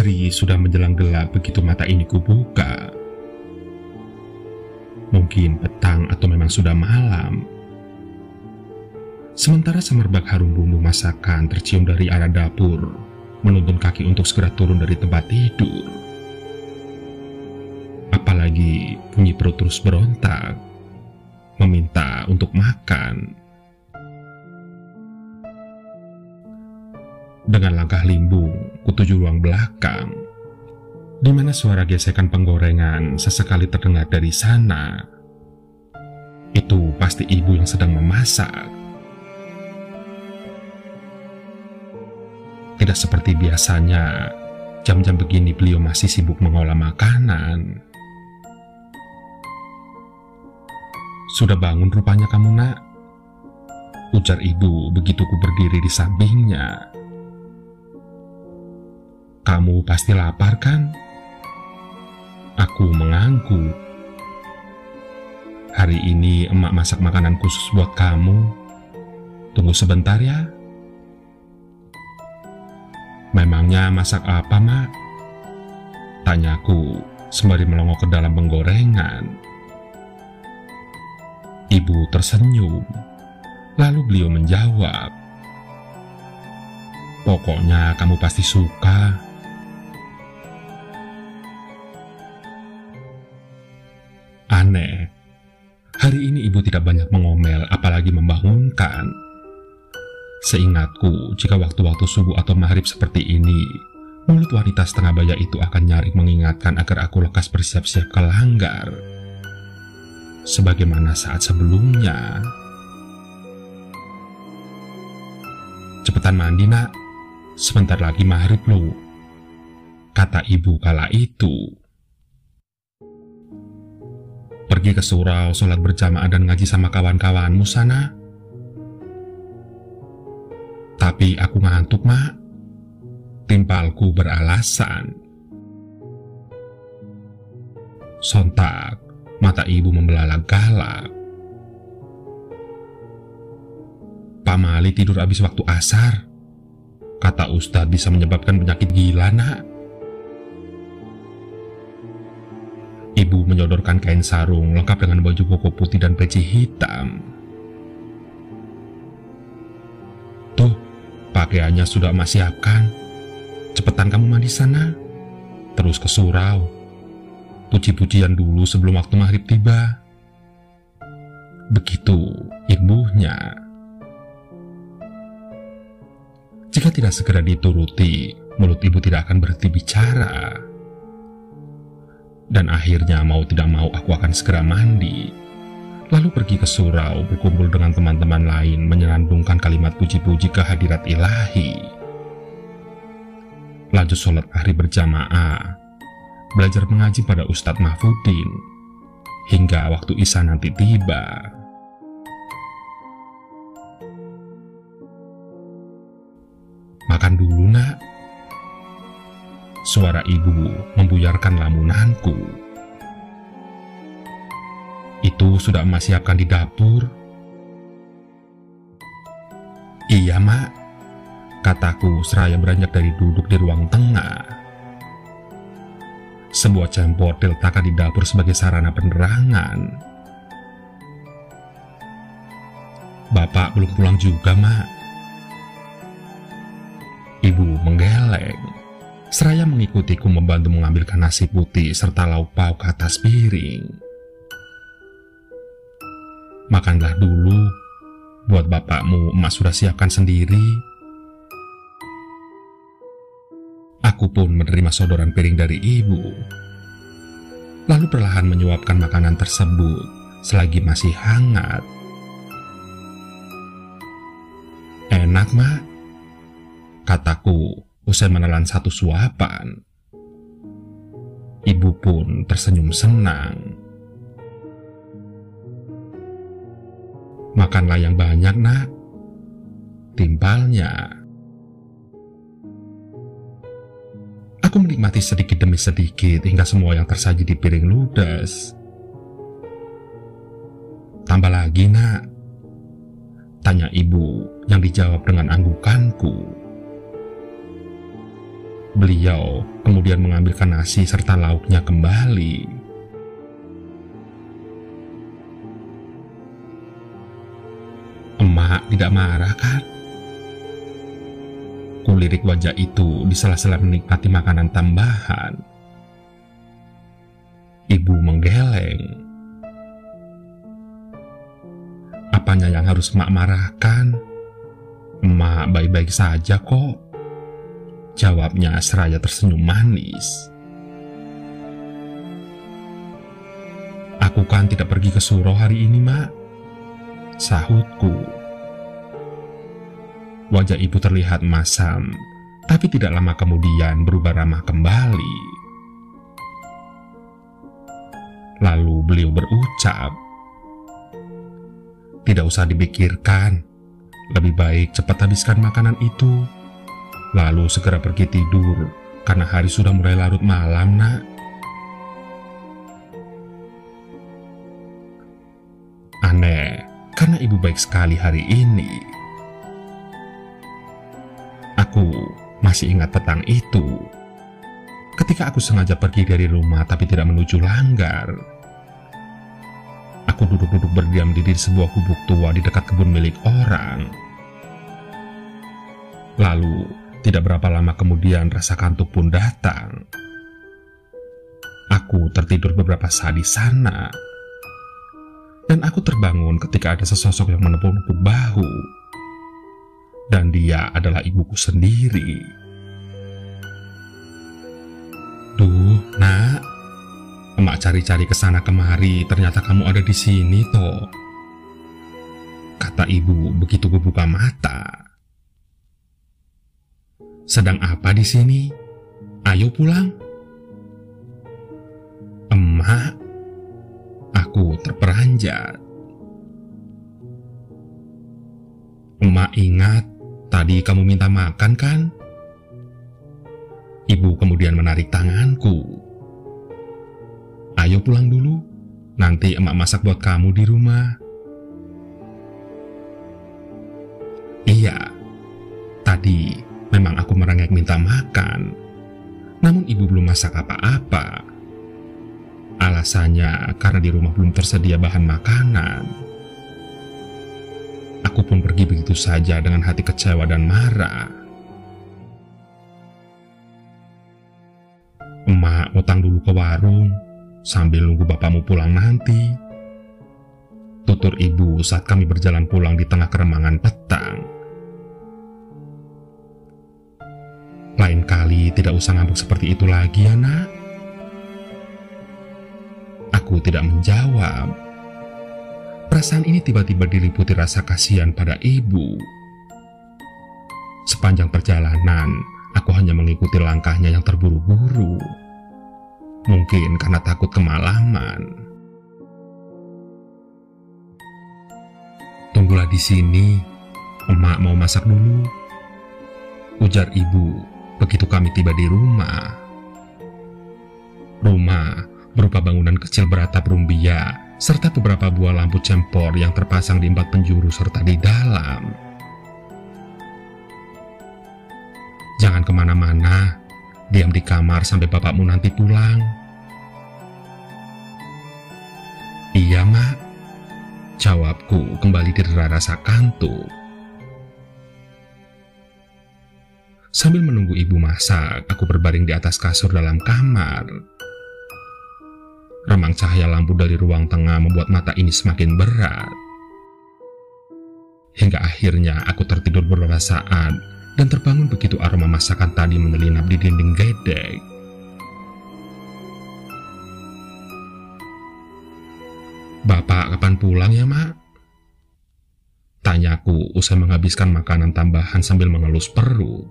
Hari sudah menjelang gelap begitu mata ini kubuka. Mungkin petang atau memang sudah malam. Sementara semerbak harum bumbu masakan tercium dari arah dapur, menuntun kaki untuk segera turun dari tempat tidur. Apalagi bunyi perut terus berontak, meminta untuk makan. Dengan langkah limbung, kutuju ruang belakang, di mana suara gesekan penggorengan sesekali terdengar dari sana. Itu pasti ibu yang sedang memasak. Tidak seperti biasanya, jam-jam begini beliau masih sibuk mengolah makanan. "Sudah bangun rupanya kamu, Nak," ujar ibu begitu ku berdiri di sampingnya. "Kamu pasti lapar kan?" Aku mengangguk. "Hari ini emak masak makanan khusus buat kamu. Tunggu sebentar ya." "Memangnya masak apa, Mak?" tanyaku sembari melongok ke dalam penggorengan. Ibu tersenyum, lalu beliau menjawab, "Pokoknya kamu pasti suka." Aneh, hari ini ibu tidak banyak mengomel apalagi membangunkan. Seingatku, jika waktu-waktu subuh atau maghrib seperti ini, mulut wanita setengah baya itu akan nyaring mengingatkan agar aku lekas bersiap-siap ke langgar. Sebagaimana saat sebelumnya. "Cepetan mandi, Nak. Sebentar lagi maghrib loh," kata ibu kala itu. "Pergi ke surau, sholat berjamaah dan ngaji sama kawan-kawanmu sana." "Tapi aku ngantuk, Mak," timpalku beralasan. Sontak, mata ibu membelalak galak. "Pak Mali tidur habis waktu asar. Kata Ustadz bisa menyebabkan penyakit gila, Nak." Ibu menyodorkan kain sarung lengkap dengan baju koko putih dan peci hitam. "Tuh, pakaiannya sudah emak siapkan. Cepetan kamu mandi sana. Terus ke surau. Puji-pujian dulu sebelum waktu maghrib tiba." Begitu ibunya. Jika tidak segera dituruti, mulut ibu tidak akan berhenti bicara. Dan akhirnya mau tidak mau aku akan segera mandi, lalu pergi ke surau berkumpul dengan teman-teman lain menyandungkan kalimat puji-puji kehadirat ilahi. Lanjut sholat maghrib berjamaah, belajar mengaji pada Ustadz Mahfudin, hingga waktu isya nanti tiba. "Makan dulu, Nak." Suara ibu membuyarkan lamunanku. "Itu sudah emak siapkan di dapur." "Iya, Mak," kataku seraya beranjak dari duduk di ruang tengah. Sebuah cempor diletakkan di dapur sebagai sarana penerangan. "Bapak belum pulang juga, Mak." Ibu menggeleng, seraya mengikutiku membantu mengambilkan nasi putih serta lauk pauk ke atas piring. "Makanlah dulu, buat bapakmu emak sudah siapkan sendiri." Aku pun menerima sodoran piring dari ibu, lalu perlahan menyuapkan makanan tersebut selagi masih hangat. "Enak, Mak," kataku usai menelan satu suapan. Ibu pun tersenyum senang. "Makanlah yang banyak, Nak," timpalnya. Aku menikmati sedikit demi sedikit hingga semua yang tersaji di piring ludes. "Tambah lagi, Nak?" tanya ibu yang dijawab dengan anggukanku. Beliau kemudian mengambilkan nasi serta lauknya kembali. "Emak tidak marah kan?" Kulirik wajah itu di sela-sela menikmati makanan tambahan. Ibu menggeleng. "Apanya yang harus emak marahkan? Emak baik-baik saja kok," jawabnya seraya tersenyum manis. "Aku kan tidak pergi ke Suro hari ini, Mak," sahutku. Wajah ibu terlihat masam, tapi tidak lama kemudian berubah ramah kembali. Lalu beliau berucap, "Tidak usah dipikirkan, lebih baik cepat habiskan makanan itu, lalu segera pergi tidur, karena hari sudah mulai larut malam, Nak." Aneh, karena ibu baik sekali hari ini. Aku masih ingat petang itu, ketika aku sengaja pergi dari rumah tapi tidak menuju langgar. Aku duduk-duduk berdiam diri di sebuah gubuk tua di dekat kebun milik orang. Lalu, tidak berapa lama kemudian rasa kantuk pun datang. Aku tertidur beberapa saat di sana, dan aku terbangun ketika ada sesosok yang menepuk-nepuk bahu. Dan dia adalah ibuku sendiri. "Duh, Nak, emak cari-cari ke sana kemari, ternyata kamu ada di sini toh," kata ibu begitu kubuka mata. "Sedang apa di sini? Ayo pulang." "Emak," aku terperanjat. "Emak ingat, tadi kamu minta makan kan?" Ibu kemudian menarik tanganku. "Ayo pulang dulu, nanti emak masak buat kamu di rumah." Iya, tadi memang aku merengek minta makan, namun ibu belum masak apa-apa. Alasannya karena di rumah belum tersedia bahan makanan. Aku pun pergi begitu saja dengan hati kecewa dan marah. "Emak utang dulu ke warung, sambil nunggu bapakmu pulang nanti," tutur ibu saat kami berjalan pulang di tengah keremangan petang. "Lain kali tidak usah ngambek seperti itu lagi ya, Nak." Aku tidak menjawab. Perasaan ini tiba-tiba diliputi rasa kasihan pada ibu. Sepanjang perjalanan, aku hanya mengikuti langkahnya yang terburu-buru. Mungkin karena takut kemalaman. "Tunggulah di sini, emak mau masak dulu," ujar ibu begitu kami tiba di rumah. Rumah berupa bangunan kecil beratap rumbia serta beberapa buah lampu cempor yang terpasang di 4 penjuru serta di dalam. "Jangan kemana-mana, diam di kamar sampai bapakmu nanti pulang." "Iya, Mak," jawabku kembali didera rasa kantuk. Sambil menunggu ibu masak, aku berbaring di atas kasur dalam kamar. Remang cahaya lampu dari ruang tengah membuat mata ini semakin berat. Hingga akhirnya aku tertidur beberapa saat dan terbangun begitu aroma masakan tadi menyelinap di dinding gedek. "Bapak kapan pulang ya, Mak?" tanyaku usai menghabiskan makanan tambahan sambil mengelus perut.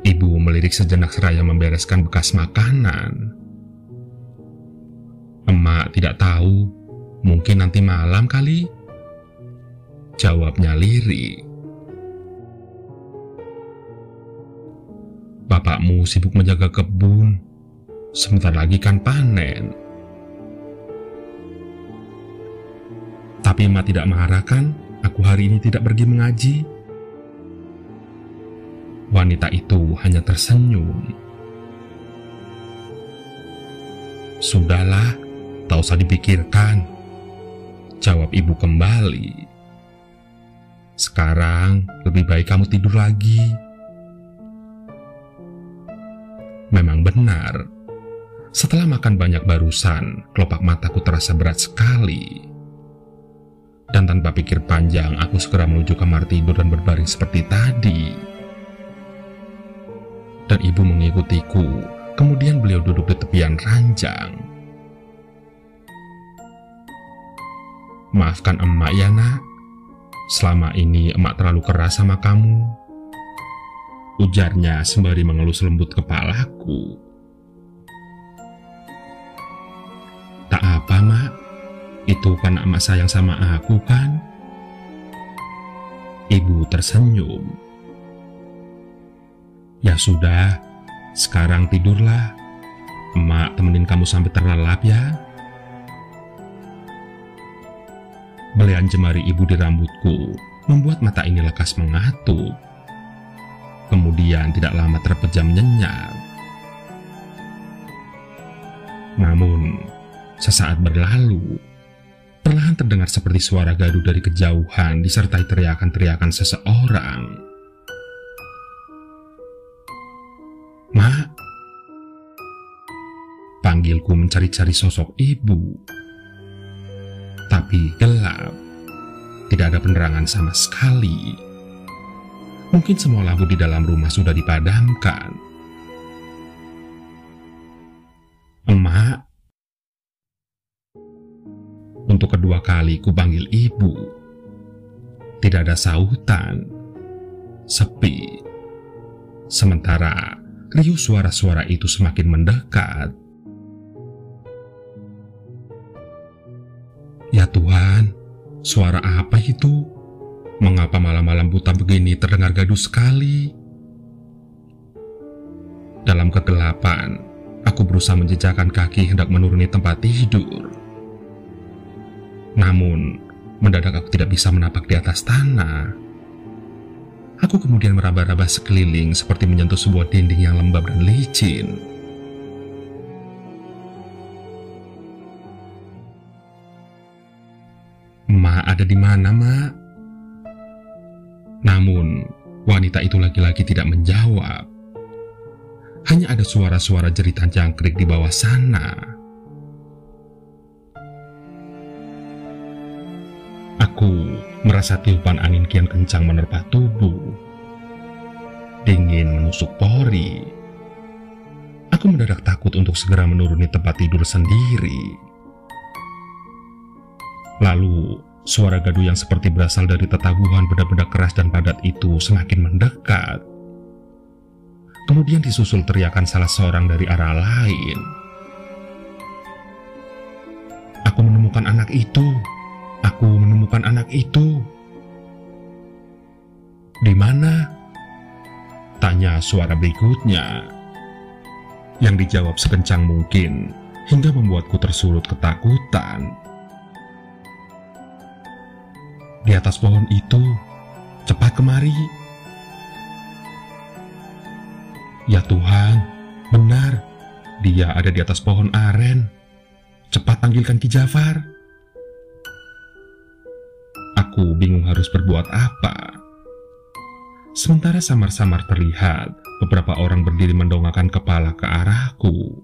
Ibu melirik sejenak seraya membereskan bekas makanan. "Emak tidak tahu, mungkin nanti malam kali," jawabnya lirik. "Bapakmu sibuk menjaga kebun, sebentar lagi kan panen." "Tapi emak tidak marah kan, aku hari ini tidak pergi mengaji?" Wanita itu hanya tersenyum. "Sudahlah, tak usah dipikirkan," jawab ibu kembali. "Sekarang lebih baik kamu tidur lagi." Memang benar, setelah makan banyak barusan, kelopak mataku terasa berat sekali. Dan tanpa pikir panjang, aku segera menuju kamar tidur dan berbaring seperti tadi. Dan ibu mengikutiku, kemudian beliau duduk di tepian ranjang. "Maafkan emak ya nak, selama ini emak terlalu keras sama kamu," ujarnya sembari mengelus lembut kepalaku. "Tak apa mak, itu karena emak sayang sama aku kan?" Ibu tersenyum. "Ya sudah, sekarang tidurlah. Emak temenin kamu sampai terlelap ya." Belayan jemari ibu di rambutku membuat mata ini lekas mengatup. Kemudian tidak lama terpejam nyenyak. Namun, sesaat berlalu, perlahan terdengar seperti suara gaduh dari kejauhan disertai teriakan-teriakan seseorang. "Mak!" Panggilku mencari-cari sosok ibu. Tapi gelap, tidak ada penerangan sama sekali. Mungkin semua lampu di dalam rumah sudah dipadamkan. "Emak!" Untuk kedua kali ku panggil ibu. Tidak ada sautan. Sepi. Sementara riuh suara-suara itu semakin mendekat. Ya Tuhan, suara apa itu? Mengapa malam-malam buta begini terdengar gaduh sekali? Dalam kegelapan, aku berusaha menjejakkan kaki hendak menuruni tempat tidur. Namun, mendadak aku tidak bisa menapak di atas tanah. Aku kemudian meraba-raba sekeliling seperti menyentuh sebuah dinding yang lembab dan licin. "Mak ada di mana, Mak?" Namun, wanita itu lagi-lagi tidak menjawab. Hanya ada suara-suara jeritan jangkrik di bawah sana. Aku merasa tiupan angin kian kencang menerpa tubuh. Dingin menusuk pori. Aku mendadak takut untuk segera menuruni tempat tidur sendiri. Lalu, suara gaduh yang seperti berasal dari tetabuhan benda-benda keras dan padat itu semakin mendekat. Kemudian disusul teriakan salah seorang dari arah lain. "Aku menemukan anak itu! Aku menemukan anak itu!" "Di mana?" tanya suara berikutnya. Yang dijawab sekencang mungkin hingga membuatku tersulut ketakutan. "Di atas pohon itu, cepat kemari." Ya Tuhan, benar, dia ada di atas pohon aren. Cepat panggilkan Ki Jafar. Aku bingung harus berbuat apa. Sementara samar-samar terlihat beberapa orang berdiri mendongakkan kepala ke arahku.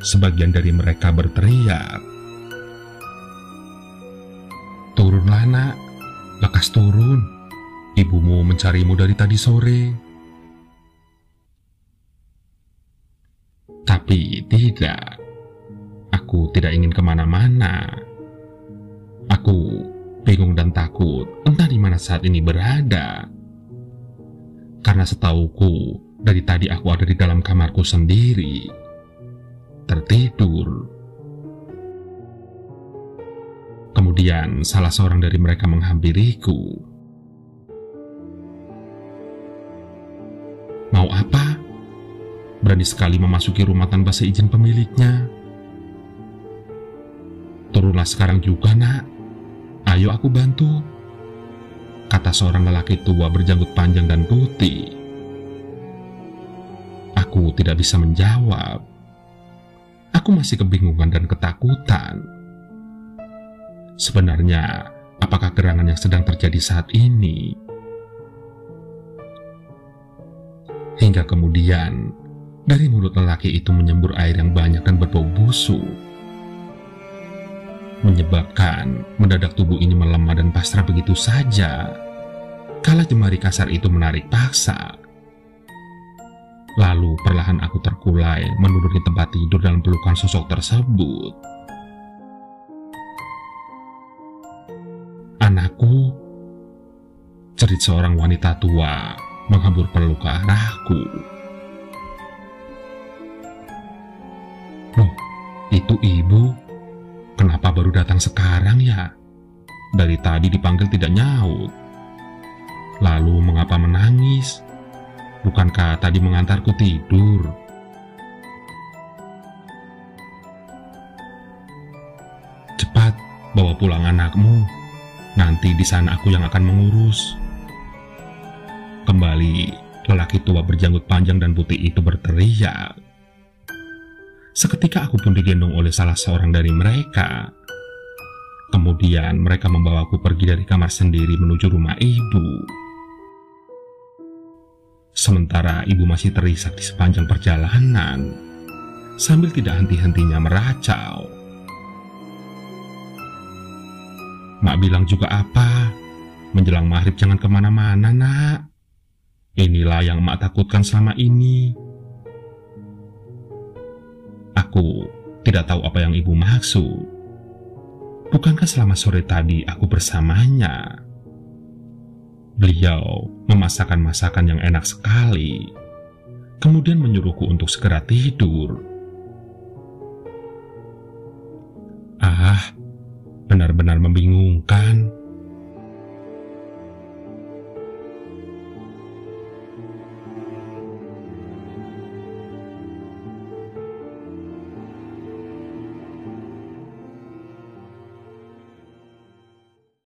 Sebagian dari mereka berteriak, "Turunlah nak, lekas turun. Ibumu mencarimu dari tadi sore." Tapi tidak, aku tidak ingin kemana-mana. Aku bingung dan takut entah di mana saat ini berada. Karena setauku, dari tadi aku ada di dalam kamarku sendiri, tertidur. Kemudian salah seorang dari mereka menghampiriku. "Mau apa? Berani sekali memasuki rumah tanpa seizin pemiliknya. Turunlah sekarang juga nak. Ayo aku bantu. kata seorang lelaki tua berjanggut panjang dan putih. Aku tidak bisa menjawab. Aku masih kebingungan dan ketakutan. Sebenarnya, apakah gerangan yang sedang terjadi saat ini? Hingga kemudian, dari mulut lelaki itu menyembur air yang banyak dan berbau busuk, menyebabkan mendadak tubuh ini melemah dan pasrah begitu saja. Kala jemari kasar itu menarik paksa. Lalu perlahan aku terkulai menuruni tempat tidur dalam pelukan sosok tersebut. "Anakku," cerit seorang wanita tua menghambur peluk ke arahku. "Loh, itu ibu? Kenapa baru datang sekarang ya? Dari tadi dipanggil tidak nyaut. Lalu mengapa menangis? Bukankah tadi mengantarku tidur?" "Cepat, bawa pulang anakmu. Nanti di sana aku yang akan mengurus." Kembali, lelaki tua berjanggut panjang dan putih itu berteriak. Seketika aku pun digendong oleh salah seorang dari mereka. Kemudian mereka membawaku pergi dari kamar sendiri menuju rumah ibu. Sementara ibu masih terisak di sepanjang perjalanan, sambil tidak henti-hentinya meracau. "Mak bilang juga apa? Menjelang maghrib jangan kemana-mana, nak. Inilah yang mak takutkan selama ini." Aku tidak tahu apa yang ibu maksud. Bukankah selama sore tadi aku bersamanya? Beliau memasakkan masakan yang enak sekali, kemudian menyuruhku untuk segera tidur. Benar-benar membingungkan.